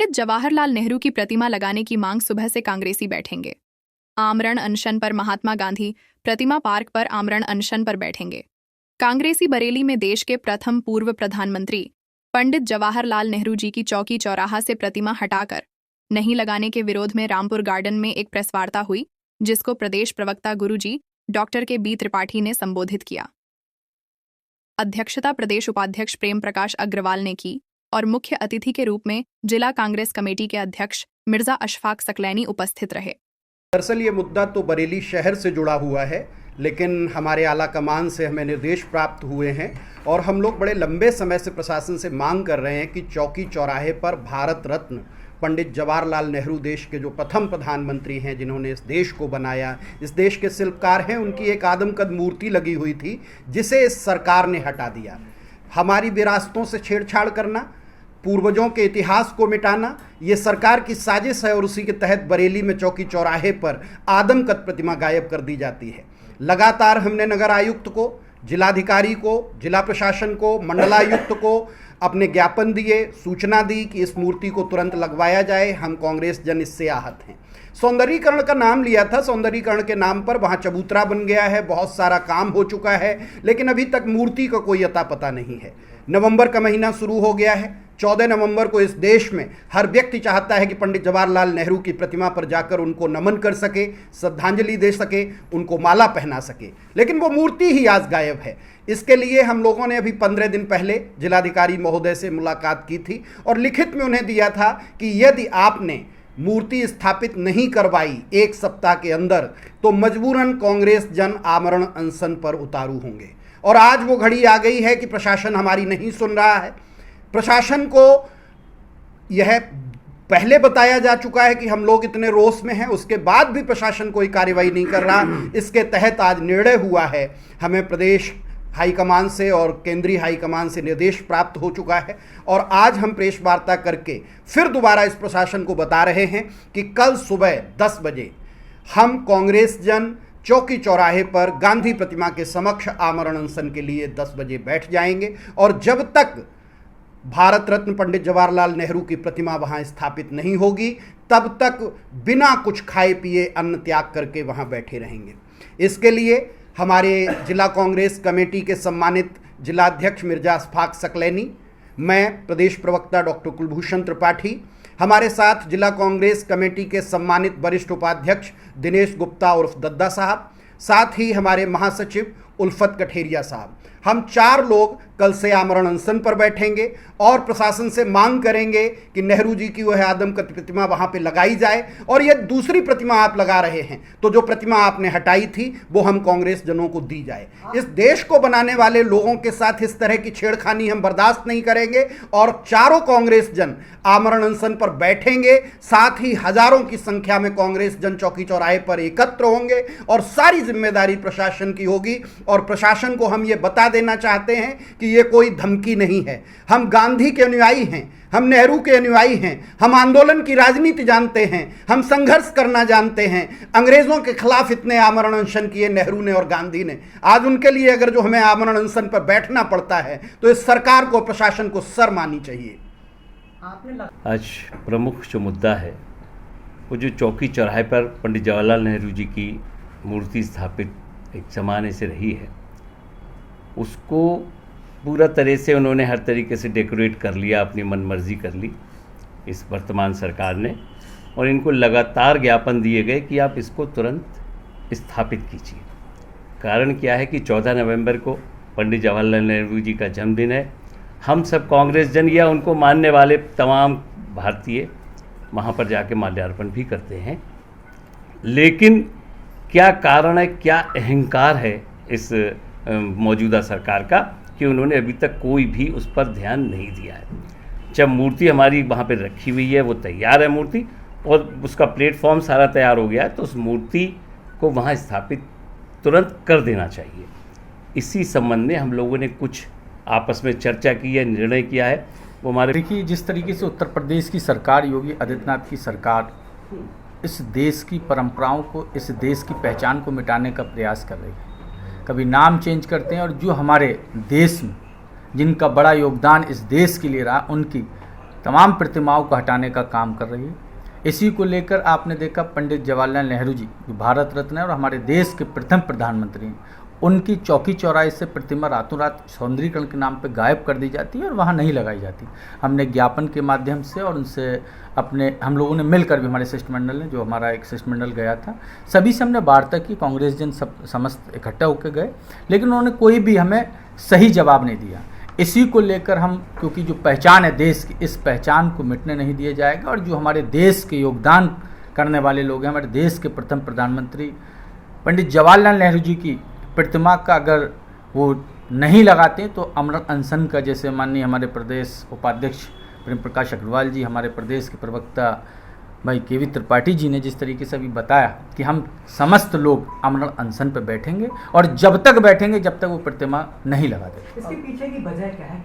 पंडित जवाहरलाल नेहरू की प्रतिमा लगाने की मांग सुबह से कांग्रेसी बैठेंगे। आमरण अनशन पर महात्मा गांधी प्रतिमा पार्क पर आमरण अनशन पर बैठेंगे। कांग्रेसी बरेली में देश के प्रथम पूर्व प्रधानमंत्री पंडित जवाहरलाल नेहरू जी की चौकी चौराहा से प्रतिमा हटाकर नहीं लगाने के विरोध में रामपुर गार्डन में एक प्रेस वार्ता हुई, जिसको प्रदेश प्रवक्ता गुरुजी डॉक्टर के बी त्रिपाठी ने संबोधित किया। अध्यक्षता प्रदेश उपाध्यक्ष प्रेम प्रकाश अग्रवाल ने की और मुख्य अतिथि के रूप में जिला कांग्रेस कमेटी के अध्यक्ष मिर्जा अशफाक सकलैनी उपस्थित रहे। दरअसल ये मुद्दा तो बरेली शहर से जुड़ा हुआ है, लेकिन हमारे आला कमान से हमें निर्देश प्राप्त हुए हैं और हम लोग बड़े लंबे समय से प्रशासन से मांग कर रहे हैं कि चौकी चौराहे पर भारत रत्न पंडित जवाहरलाल नेहरू देश के जो प्रथम प्रधानमंत्री हैं, जिन्होंने इस देश को बनाया, इस देश के शिल्पकार हैं, उनकी एक आदमकद मूर्ति लगी हुई थी जिसे इस सरकार ने हटा दिया। हमारी विरासतों से छेड़छाड़ करना, पूर्वजों के इतिहास को मिटाना, ये सरकार की साजिश है और उसी के तहत बरेली में चौकी चौराहे पर आदमकद प्रतिमा गायब कर दी जाती है। लगातार हमने नगर आयुक्त को, जिलाधिकारी को, जिला प्रशासन को, मंडलायुक्त को अपने ज्ञापन दिए, सूचना दी कि इस मूर्ति को तुरंत लगवाया जाए। हम कांग्रेस जन इससे आहत हैं। सौंदर्यीकरण का नाम लिया था, सौंदर्यीकरण के नाम पर वहाँ चबूतरा बन गया है, बहुत सारा काम हो चुका है, लेकिन अभी तक मूर्ति का कोई अता पता नहीं है। नवंबर का महीना शुरू हो गया है। 14 नवंबर को इस देश में हर व्यक्ति चाहता है कि पंडित जवाहरलाल नेहरू की प्रतिमा पर जाकर उनको नमन कर सके, श्रद्धांजलि दे सके, उनको माला पहना सके, लेकिन वो मूर्ति ही आज गायब है। इसके लिए हम लोगों ने अभी 15 दिन पहले जिलाधिकारी महोदय से मुलाकात की थी और लिखित में उन्हें दिया था कि यदि आपने मूर्ति स्थापित नहीं करवाई 1 सप्ताह के अंदर तो मजबूरन कांग्रेस जन आमरण अनशन पर उतारू होंगे। और आज वो घड़ी आ गई है कि प्रशासन हमारी नहीं सुन रहा है। प्रशासन को यह पहले बताया जा चुका है कि हम लोग इतने रोष में हैं, उसके बाद भी प्रशासन कोई कार्रवाई नहीं कर रहा। इसके तहत आज निर्णय हुआ है, हमें प्रदेश हाईकमान से और केंद्रीय हाईकमान से निर्देश प्राप्त हो चुका है और आज हम प्रेस वार्ता करके फिर दोबारा इस प्रशासन को बता रहे हैं कि कल सुबह 10 बजे हम कांग्रेस जन चौकी चौराहे पर गांधी प्रतिमा के समक्ष आमरण अनशन के लिए 10 बजे बैठ जाएंगे और जब तक भारत रत्न पंडित जवाहरलाल नेहरू की प्रतिमा वहां स्थापित नहीं होगी तब तक बिना कुछ खाए पिए अन्न त्याग करके वहां बैठे रहेंगे। इसके लिए हमारे जिला कांग्रेस कमेटी के सम्मानित जिलाध्यक्ष मिर्जा अशफाक सकलैनी, मैं प्रदेश प्रवक्ता डॉक्टर कुलभूषण त्रिपाठी, हमारे साथ जिला कांग्रेस कमेटी के सम्मानित वरिष्ठ उपाध्यक्ष दिनेश गुप्ता उर्फ दद्दा साहब, साथ ही हमारे महासचिव उल्फत कठेरिया साहब, हम 4 लोग कल से आमरण अनशन पर बैठेंगे और प्रशासन से मांग करेंगे कि नेहरू जी की वह आदमकद प्रतिमा वहां पे लगाई जाए और यह दूसरी प्रतिमा आप लगा रहे हैं तो जो प्रतिमा आपने हटाई थी वो हम कांग्रेस जनों को दी जाए। इस देश को बनाने वाले लोगों के साथ इस तरह की छेड़खानी हम बर्दाश्त नहीं करेंगे और चारों कांग्रेस जन आमरण अनशन पर बैठेंगे। साथ ही हजारों की संख्या में कांग्रेस जन चौकी चौराहे पर एकत्र होंगे और सारी जिम्मेदारी प्रशासन की होगी और प्रशासन को हम ये बता देना चाहते हैं कि ये कोई धमकी नहीं है। हम गांधी के अनुयायी हैं, हम नेहरू के अनुयायी हैं, हम आंदोलन की राजनीति जानते हैं, हम संघर्ष करना जानते हैं। अंग्रेजों के खिलाफ इतने आमरण अनशन किए नेहरू ने और गांधी ने, आज उनके लिए अगर जो हमें आमरण अनशन पर बैठना पड़ता है तो इस सरकार को, प्रशासन को शर्म आनी चाहिए। आज प्रमुख जो मुद्दा है वो जो चौकी चौराहे पर पंडित जवाहरलाल नेहरू जी की मूर्ति स्थापित एक ज़माने से रही है, उसको पूरा तरह से उन्होंने हर तरीके से डेकोरेट कर लिया, अपनी मनमर्जी कर ली इस वर्तमान सरकार ने और इनको लगातार ज्ञापन दिए गए कि आप इसको तुरंत स्थापित कीजिए। कारण क्या है कि 14 नवंबर को पंडित जवाहरलाल नेहरू जी का जन्मदिन है। हम सब कांग्रेस जन या उनको मानने वाले तमाम भारतीय वहाँ पर जाके माल्यार्पण भी करते हैं, लेकिन क्या कारण है, क्या अहंकार है इस मौजूदा सरकार का कि उन्होंने अभी तक कोई भी उस पर ध्यान नहीं दिया है। जब मूर्ति हमारी वहाँ पे रखी हुई है, वो तैयार है मूर्ति और उसका प्लेटफॉर्म सारा तैयार हो गया है, तो उस मूर्ति को वहाँ स्थापित तुरंत कर देना चाहिए। इसी संबंध में हम लोगों ने कुछ आपस में चर्चा की है, निर्णय किया है। वो हमारे देखिए, जिस तरीके से उत्तर प्रदेश की सरकार, योगी आदित्यनाथ की सरकार इस देश की परंपराओं को, इस देश की पहचान को मिटाने का प्रयास कर रही है। कभी नाम चेंज करते हैं और जो हमारे देश में जिनका बड़ा योगदान इस देश के लिए रहा, उनकी तमाम प्रतिमाओं को हटाने का काम कर रही है। इसी को लेकर आपने देखा पंडित जवाहरलाल नेहरू जी जो भारत रत्न है और हमारे देश के प्रथम प्रधानमंत्री हैं, उनकी चौकी चौराहे से प्रतिमा रातों रात सौंदर्यीकरण के नाम पे गायब कर दी जाती है और वहाँ नहीं लगाई जाती। हमने ज्ञापन के माध्यम से और उनसे हम लोगों ने मिलकर भी, हमारे शिष्टमंडल ने, जो हमारा एक शिष्टमंडल गया था, सभी से हमने वार्ता की, कांग्रेस जन सब समस्त इकट्ठा होकर गए, लेकिन उन्होंने कोई भी हमें सही जवाब नहीं दिया। इसी को लेकर हम, क्योंकि जो पहचान है देश की, इस पहचान को मिटने नहीं दिया जाएगा और जो हमारे देश के योगदान करने वाले लोग हैं, हमारे देश के प्रथम प्रधानमंत्री पंडित जवाहरलाल नेहरू जी की प्रतिमा का अगर वो नहीं लगाते तो अमर अनशन का, जैसे माननीय हमारे प्रदेश उपाध्यक्ष प्रेम प्रकाश अग्रवाल जी, हमारे प्रदेश के प्रवक्ता भाई केवी त्रिपाठी जी ने जिस तरीके से अभी बताया कि हम समस्त लोग अमर अनशन पर बैठेंगे और जब तक बैठेंगे जब तक वो प्रतिमा नहीं लगा देते। इसके पीछे की वजह क्या है?